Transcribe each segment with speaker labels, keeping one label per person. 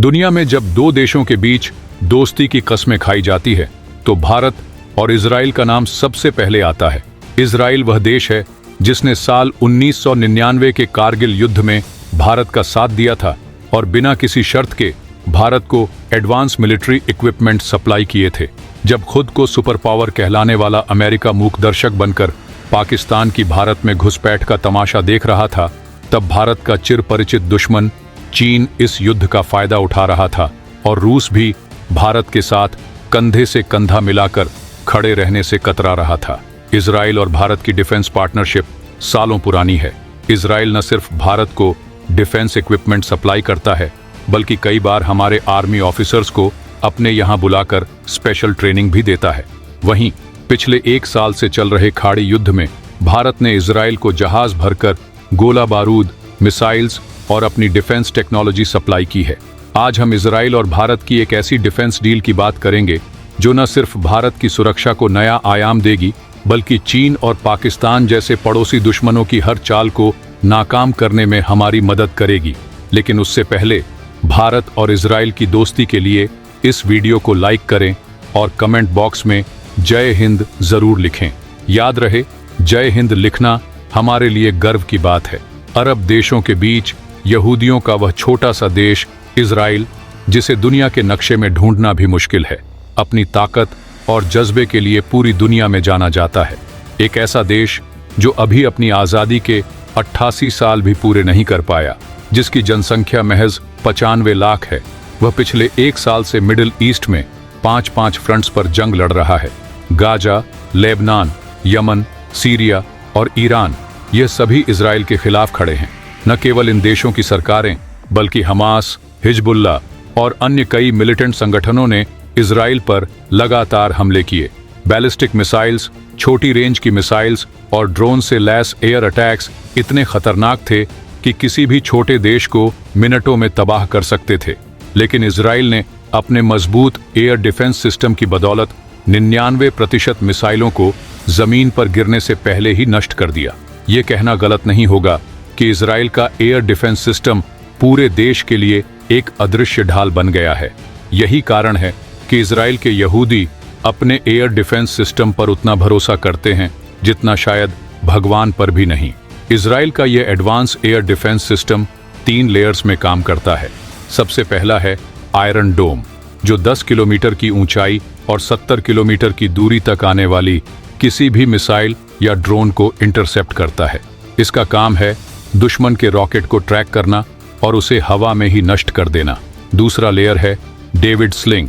Speaker 1: दुनिया में जब दो देशों के बीच दोस्ती की कस्में खाई जाती है तो भारत और इजराइल का नाम सबसे पहले आता है। इजराइल वह देश है जिसने साल 1999 के कारगिल युद्ध में भारत का साथ दिया था और बिना किसी शर्त के भारत को एडवांस मिलिट्री इक्विपमेंट सप्लाई किए थे। जब खुद को सुपर पावर कहलाने वाला अमेरिका मूकदर्शक बनकर पाकिस्तान की भारत में घुसपैठ का तमाशा देख रहा था, तब भारत का चिरपरिचित दुश्मन चीन इस युद्ध का फायदा उठा रहा था और रूस भी भारत के साथ कंधे से कंधा मिलाकर खड़े रहने से कतरा रहा था। इजराइल और भारत की डिफेंस पार्टनरशिप सालों पुरानी है। इजराइल न सिर्फ भारत को डिफेंस इक्विपमेंट सप्लाई करता है, बल्कि कई बार हमारे आर्मी ऑफिसर्स को अपने यहाँ बुलाकर स्पेशल ट्रेनिंग भी देता है। वहीं पिछले 1 साल से चल रहे खाड़ी युद्ध में भारत ने इजराइल को जहाज भरकर गोला बारूद, मिसाइल्स और अपनी डिफेंस टेक्नोलॉजी सप्लाई की है। आज हम इजराइल और भारत की एक ऐसी डिफेंस डील की बात करेंगे जो न सिर्फ भारत की सुरक्षा को नया आयाम देगी, बल्कि चीन और पाकिस्तान जैसे पड़ोसी दुश्मनों की हर चाल को नाकाम करने में हमारी मदद करेगी। लेकिन उससे पहले भारत और इजराइल की दोस्ती के लिए इस वीडियो को लाइक करें और कमेंट बॉक्स में जय हिंद जरूर लिखें। याद रहे, जय हिंद लिखना हमारे लिए गर्व की बात है। अरब देशों के बीच यहूदियों का वह छोटा सा देश इजराइल, जिसे दुनिया के नक्शे में ढूंढना भी मुश्किल है, अपनी ताकत और जज्बे के लिए पूरी दुनिया में जाना जाता है। एक ऐसा देश जो अभी अपनी आज़ादी के 88 साल भी पूरे नहीं कर पाया, जिसकी जनसंख्या महज 95 लाख है। वह पिछले 1 साल से मिडिल ईस्ट में 5-5 फ्रंट्स पर जंग लड़ रहा है। गाजा, लेबनान, यमन, सीरिया और ईरान, ये सभी इजराइल के खिलाफ खड़े हैं। न केवल इन देशों की सरकारें, बल्कि हमास, हिजबुल्लाह और अन्य कई मिलिटेंट संगठनों ने इजराइल पर लगातार हमले किए। बैलिस्टिक मिसाइल्स, छोटी रेंज की मिसाइल्स और ड्रोन से लैस एयर अटैक्स इतने खतरनाक थे कि किसी भी छोटे देश को मिनटों में तबाह कर सकते थे। लेकिन इजराइल ने अपने मजबूत एयर डिफेंस सिस्टम की बदौलत 99% मिसाइलों को जमीन पर गिरने से पहले ही नष्ट कर दिया। ये कहना गलत नहीं होगा कि इजराइल का एयर डिफेंस सिस्टम पूरे देश के लिए एक अदृश्य ढाल बन गया है। यही कारण है कि इजराइल के यहूदी अपने एयर डिफेंस सिस्टम पर उतना भरोसा करते हैं जितना शायद भगवान पर भी नहीं। इजराइल का यह advance air defence system 3 layers में काम करता है। सबसे पहला है आयरन डोम, जो 10 किलोमीटर की ऊंचाई और 70 किलोमीटर की दूरी तक आने वाली किसी भी मिसाइल या ड्रोन को इंटरसेप्ट करता है। इसका काम है दुश्मन के रॉकेट को ट्रैक करना और उसे हवा में ही नष्ट कर देना। दूसरा लेयर है डेविड स्लिंग,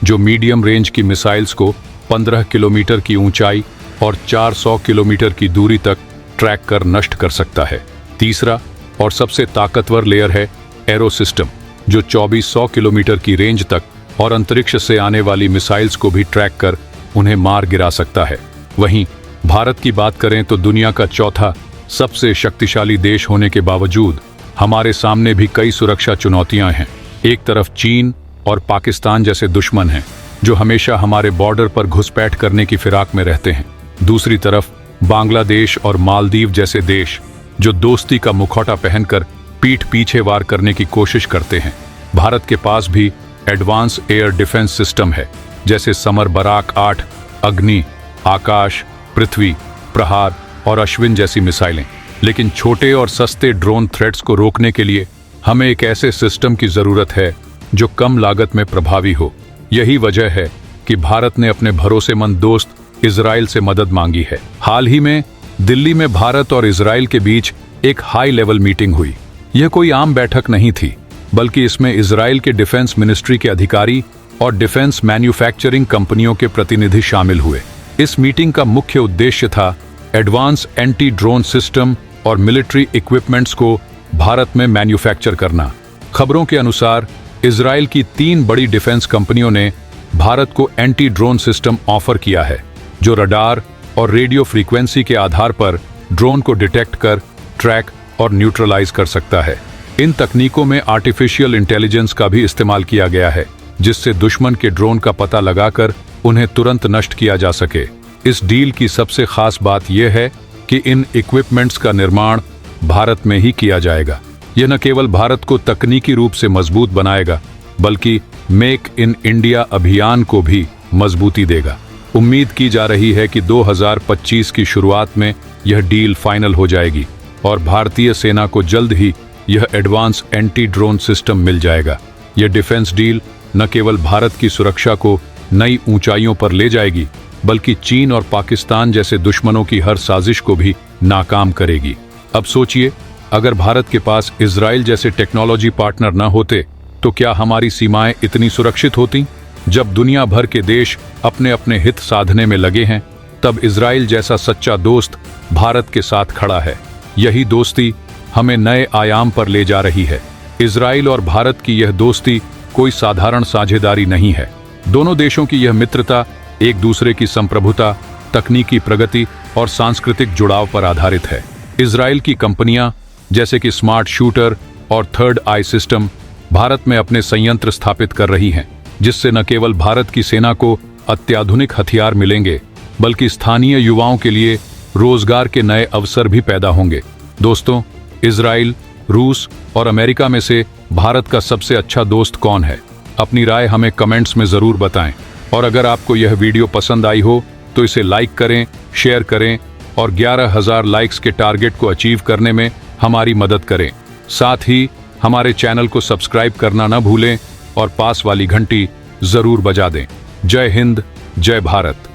Speaker 1: जो मीडियम रेंज की मिसाइल्स को 15 किलोमीटर की ऊंचाई और 400 किलोमीटर की दूरी तक ट्रैक कर नष्ट कर सकता है। तीसरा और सबसे ताकतवर लेयर है एरो सिस्टम, जो 2400 किलोमीटर की रेंज तक और अंतरिक्ष से आने वाली मिसाइल्स को भी ट्रैक कर उन्हें मार गिरा सकता है। वहीं भारत की बात करें तो दुनिया का चौथा सबसे शक्तिशाली देश होने के बावजूद हमारे सामने भी कई सुरक्षा चुनौतियां हैं। एक तरफ चीन और पाकिस्तान जैसे दुश्मन हैं जो हमेशा हमारे बॉर्डर पर घुसपैठ करने की फिराक में रहते हैं। दूसरी तरफ बांग्लादेश और मालदीव जैसे देश जो दोस्ती का मुखौटा पहनकर पीठ पीछे वार करने की कोशिश करते हैं। भारत के पास भी एडवांस एयर डिफेंस सिस्टम है, जैसे समर बराक 8, अग्नि, आकाश, पृथ्वी, प्रहार और अश्विन जैसी मिसाइलें। लेकिन छोटे और सस्ते ड्रोन थ्रेट्स को रोकने के लिए हमें एक ऐसे सिस्टम की जरूरत है जो कम लागत में प्रभावी हो। यही वजह है कि भारत ने अपने भरोसेमंद दोस्त इजराइल से मदद मांगी है। हाल ही में दिल्ली में भारत और इजराइल के बीच एक हाई लेवल मीटिंग हुई। यह कोई आम बैठक नहीं थी, बल्कि इसमें इजराइल के डिफेंस मिनिस्ट्री के अधिकारी और डिफेंस मैन्युफैक्चरिंग कंपनियों के प्रतिनिधि शामिल हुए। इस मीटिंग का मुख्य उद्देश्य था एडवांस एंटी ड्रोन सिस्टम और मिलिट्री इक्विपमेंट्स को भारत में मैन्युफैक्चर करना। खबरों के अनुसार इजराइल की 3 बड़ी डिफेंस कंपनियों ने भारत को एंटी ड्रोन सिस्टम ऑफर किया है, जो रडार और रेडियो फ्रीक्वेंसी के आधार पर ड्रोन को डिटेक्ट कर ट्रैक और न्यूट्रलाइज कर सकता है। इन तकनीकों में आर्टिफिशियल इंटेलिजेंस का भी इस्तेमाल किया गया है, जिससे दुश्मन के ड्रोन का पता लगाकर उन्हें तुरंत नष्ट किया जा सके। इस डील की सबसे खास बात यह है कि इन इक्विपमेंट्स का निर्माण भारत में ही किया जाएगा। यह न केवल भारत को तकनीकी रूप से मजबूत बनाएगा, बल्कि मेक इन इंडिया अभियान को भी मजबूती देगा। उम्मीद की जा रही है कि 2025 की शुरुआत में यह डील फाइनल हो जाएगी और भारतीय सेना को जल्द ही यह एडवांस एंटी ड्रोन सिस्टम मिल जाएगा। यह डिफेंस डील न केवल भारत की सुरक्षा को नई ऊंचाइयों पर ले जाएगी, बल्कि चीन और पाकिस्तान जैसे दुश्मनों की हर साजिश को भी नाकाम करेगी। अब सोचिए, अगर भारत के पास इजराइल जैसे टेक्नोलॉजी पार्टनर न होते तो क्या हमारी सीमाएं इतनी सुरक्षित होती? जब दुनिया भर के देश अपने अपने हित साधने में लगे हैं, तब इजराइल जैसा सच्चा दोस्त भारत के साथ खड़ा है। यही दोस्ती हमें नए आयाम पर ले जा रही है। इजराइल और भारत की यह दोस्ती कोई साधारण साझेदारी नहीं है। दोनों देशों की यह मित्रता एक दूसरे की संप्रभुता, तकनीकी प्रगति और सांस्कृतिक जुड़ाव पर आधारित है। इजराइल की कंपनियां जैसे कि स्मार्ट शूटर और थर्ड आई सिस्टम भारत में अपने संयंत्र स्थापित कर रही हैं, जिससे न केवल भारत की सेना को अत्याधुनिक हथियार मिलेंगे, बल्कि स्थानीय युवाओं के लिए रोजगार के नए अवसर भी पैदा होंगे। दोस्तों, इजराइल, रूस और अमेरिका में से भारत का सबसे अच्छा दोस्त कौन है? अपनी राय हमें कमेंट्स में जरूर बताएं। और अगर आपको यह वीडियो पसंद आई हो तो इसे लाइक करें, शेयर करें और 11,000 लाइक्स के टारगेट को अचीव करने में हमारी मदद करें। साथ ही हमारे चैनल को सब्सक्राइब करना न भूलें और पास वाली घंटी जरूर बजा दें। जय हिंद, जय भारत।